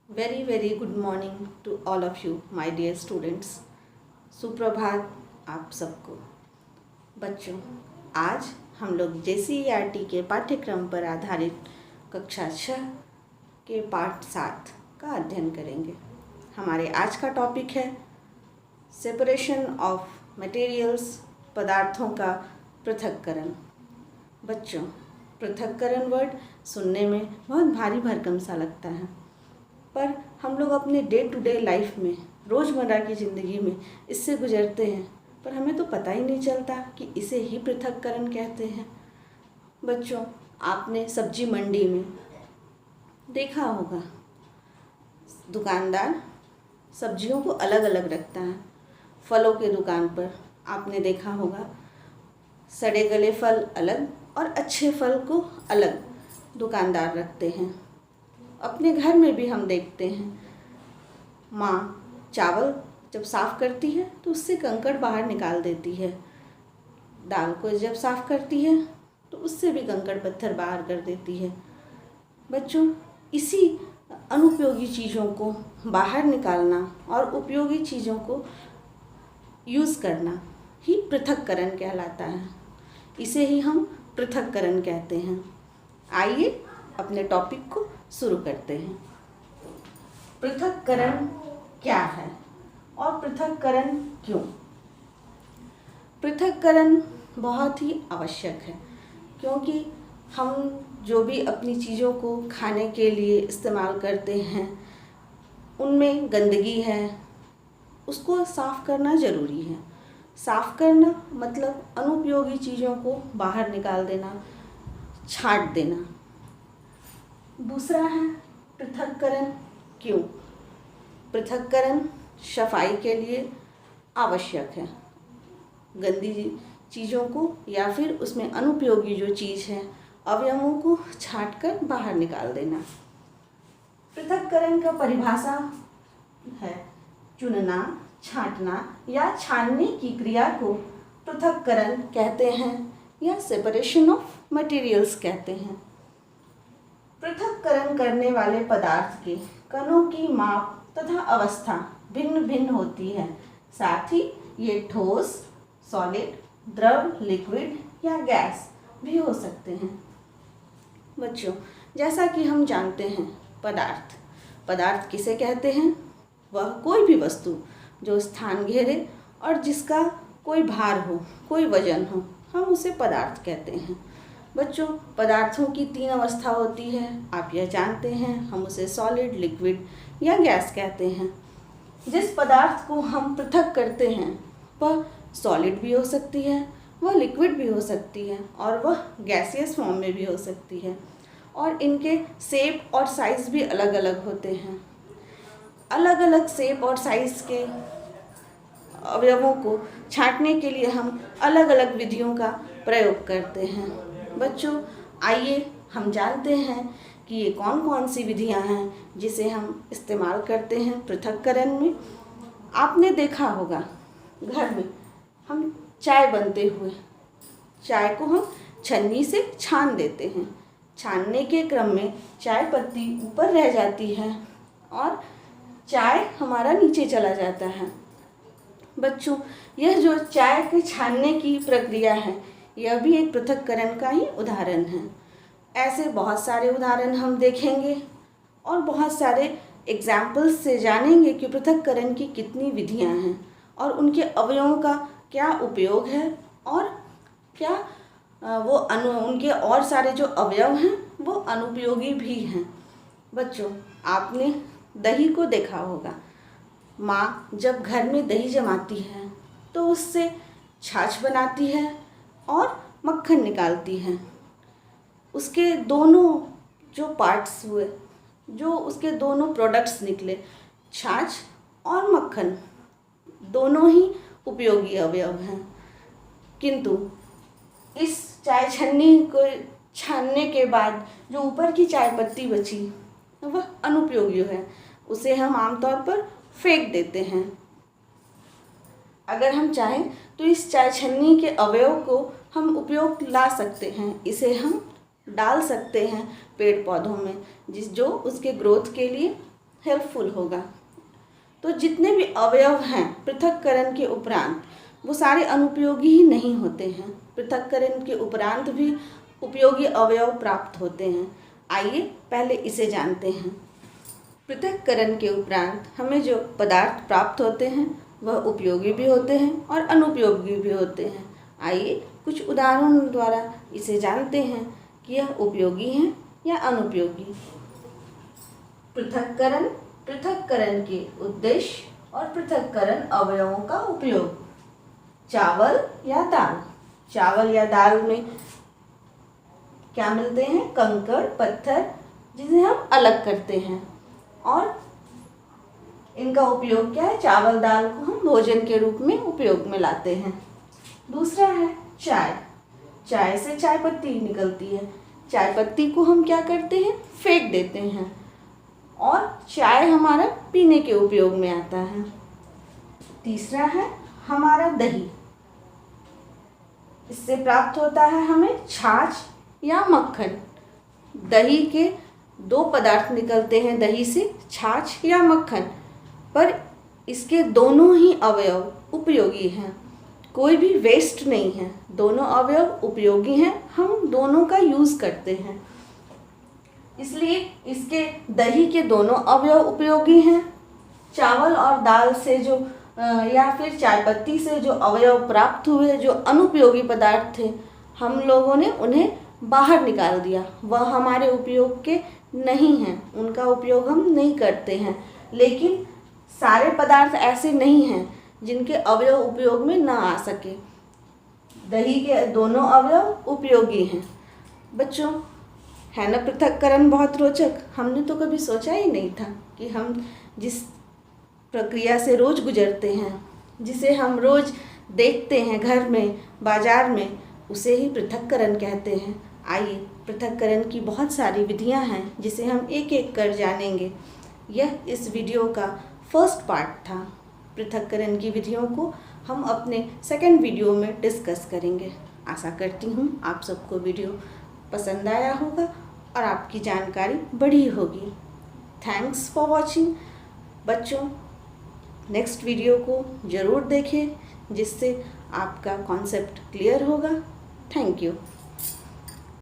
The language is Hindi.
very good morning to all of you, my dear students. सुप्रभात आप सबको। बच्चों, आज हम लोग JCERT के पाठ्यक्रम पर आधारित कक्षा 6 के पाठ 7 का अध्ययन करेंगे। हमारे आज का टॉपिक है सेपरेशन ऑफ मटेरियल्स, पदार्थों का पृथक्करण। बच्चों, पृथक्करण वर्ड सुनने में बहुत भारी भरकम सा लगता है, पर हम लोग अपने डे टू डे लाइफ में, रोज़मर्रा की ज़िंदगी में इससे गुजरते हैं, पर हमें तो पता ही नहीं चलता कि इसे ही पृथक्करण कहते हैं। बच्चों, आपने सब्जी मंडी में देखा होगा, दुकानदार सब्जियों को अलग अलग रखता है। फलों के दुकान पर आपने देखा होगा, सड़े गले फल अलग और अच्छे फल को अलग दुकानदार रखते हैं। अपने घर में भी हम देखते हैं, माँ चावल जब साफ़ करती है तो उससे कंकड़ बाहर निकाल देती है, दाल को जब साफ़ करती है तो उससे भी कंकड़ पत्थर बाहर कर देती है। बच्चों, इसी अनुपयोगी चीज़ों को बाहर निकालना और उपयोगी चीज़ों को यूज़ करना ही पृथक्करण कहलाता है। इसे ही हम पृथक्करण कहते हैं। आइए अपने टॉपिक को शुरू करते हैं। पृथक्करण क्या है और पृथक्करण क्यों? पृथक्करण बहुत ही आवश्यक है, क्योंकि हम जो भी अपनी चीज़ों को खाने के लिए इस्तेमाल करते हैं उनमें गंदगी है, उसको साफ़ करना ज़रूरी है। साफ़ करना मतलब अनुपयोगी चीज़ों को बाहर निकाल देना, छांट देना। दूसरा है पृथक्करण क्यों? पृथक्करण सफाई के लिए आवश्यक है। गंदी चीज़ों को या फिर उसमें अनुपयोगी जो चीज़ है, अवयवों को छांटकर बाहर निकाल देना। पृथक्करण का परिभाषा है चुनना, छांटना या छानने की क्रिया को पृथक्करण कहते हैं या सेपरेशन ऑफ मटेरियल्स कहते हैं। पृथक्करण करने वाले पदार्थ के कणों की माप तथा अवस्था भिन्न भिन्न होती है। साथ ही ये ठोस, सॉलिड, द्रव, लिक्विड या गैस भी हो सकते हैं। बच्चों, जैसा कि हम जानते हैं, पदार्थ किसे कहते हैं? वह कोई भी वस्तु जो स्थान घेरे और जिसका कोई भार हो, कोई वजन हो, हम उसे पदार्थ कहते हैं। बच्चों, पदार्थों की 3 अवस्था होती है, आप यह जानते हैं। हम उसे सॉलिड, लिक्विड या गैस कहते हैं। जिस पदार्थ को हम पृथक करते हैं वह सॉलिड भी हो सकती है, वह लिक्विड भी हो सकती है और वह गैसियस फॉर्म में भी हो सकती है। और इनके शेप और साइज़ भी अलग अलग होते हैं। अलग अलग शेप और साइज़ के अवयवों को छांटने के लिए हम अलग अलग विधियों का प्रयोग करते हैं। बच्चों, आइए हम जानते हैं कि ये कौन कौन सी विधियां हैं जिसे हम इस्तेमाल करते हैं पृथक्करण में। आपने देखा होगा, घर में हम चाय बनते हुए चाय को हम छन्नी से छान देते हैं। छानने के क्रम में चाय पत्ती ऊपर रह जाती है और चाय हमारा नीचे चला जाता है। बच्चों, यह जो चाय के छानने की प्रक्रिया है, यह भी एक पृथक्करण का ही उदाहरण है। ऐसे बहुत सारे उदाहरण हम देखेंगे और बहुत सारे एग्जाम्पल्स से जानेंगे कि पृथक्करण की कितनी विधियां हैं और उनके अवयवों का क्या उपयोग है और क्या उनके और सारे जो अवयव हैं वो अनुपयोगी भी हैं। बच्चों, आपने दही को देखा होगा, माँ जब घर में दही जमाती है तो उससे छाछ बनाती है और मक्खन निकालती है। उसके दोनों जो पार्ट्स हुए, जो उसके दोनों प्रोडक्ट्स निकले, छाछ और मक्खन, दोनों ही उपयोगी अवयव हैं। किंतु इस चाय छन्नी को छानने के बाद जो ऊपर की चाय पत्ती बची वह अनुपयोगी है, उसे हम आमतौर पर फेंक देते हैं। अगर हम चाहें तो इस चाय छन्नी के अवयव को हम उपयोग ला सकते हैं। इसे हम डाल सकते हैं पेड़ पौधों में, जो उसके ग्रोथ के लिए हेल्पफुल होगा। तो जितने भी अवयव हैं पृथक्करण के उपरांत वो सारे अनुपयोगी ही नहीं होते हैं, पृथक्करण के उपरांत भी उपयोगी अवयव प्राप्त होते हैं। आइए पहले इसे जानते हैं। पृथक्करण के उपरांत हमें जो पदार्थ प्राप्त होते हैं वह उपयोगी भी होते हैं और अनुपयोगी भी होते हैं। आइए कुछ उदाहरणों द्वारा इसे जानते हैं कि यह उपयोगी हैं या अनुपयोगी। पृथक्करण, पृथक्करण के उद्देश्य और पृथक्करण अवयवों का उपयोग। चावल या दाल, चावल या दाल में क्या मिलते हैं? कंकड़, पत्थर, जिसे हम अलग करते हैं और इनका उपयोग क्या है? चावल दाल को हम भोजन के रूप में उपयोग में लाते हैं। दूसरा है चाय, चाय से चाय पत्ती निकलती है, चाय पत्ती को हम क्या करते हैं? फेंक देते हैं और चाय हमारा पीने के उपयोग में आता है। तीसरा है हमारा दही, इससे प्राप्त होता है हमें छाछ या मक्खन। दही के दो पदार्थ निकलते हैं, दही से छाछ या मक्खन, पर इसके दोनों ही अवयव उपयोगी हैं, कोई भी वेस्ट नहीं है, दोनों अवयव उपयोगी हैं, हम दोनों का यूज़ करते हैं। इसलिए इसके दही के दोनों अवयव उपयोगी हैं। चावल और दाल से जो या फिर चाय पत्ती से जो अवयव प्राप्त हुए, जो अनुपयोगी पदार्थ थे, हम लोगों ने उन्हें बाहर निकाल दिया, वह हमारे उपयोग के नहीं हैं, उनका उपयोग हम नहीं करते हैं। लेकिन सारे पदार्थ ऐसे नहीं हैं जिनके अवयव उपयोग में ना आ सके। दही के दोनों अवयव उपयोगी हैं। बच्चों, है ना पृथक्करण बहुत रोचक? हमने तो कभी सोचा ही नहीं था कि हम जिस प्रक्रिया से रोज़ गुजरते हैं, जिसे हम रोज़ देखते हैं घर में, बाज़ार में, उसे ही पृथक्करण कहते हैं। आइए, पृथक्करण की बहुत सारी विधियां हैं जिसे हम एक एक कर जानेंगे। यह इस वीडियो का फर्स्ट पार्ट था। पृथक्करण की विधियों को हम अपने सेकंड वीडियो में डिस्कस करेंगे। आशा करती हूँ आप सबको वीडियो पसंद आया होगा और आपकी जानकारी बढ़ी होगी। Thanks for watching. बच्चों, नेक्स्ट वीडियो को ज़रूर देखें जिससे आपका कॉन्सेप्ट क्लियर होगा। Thank you.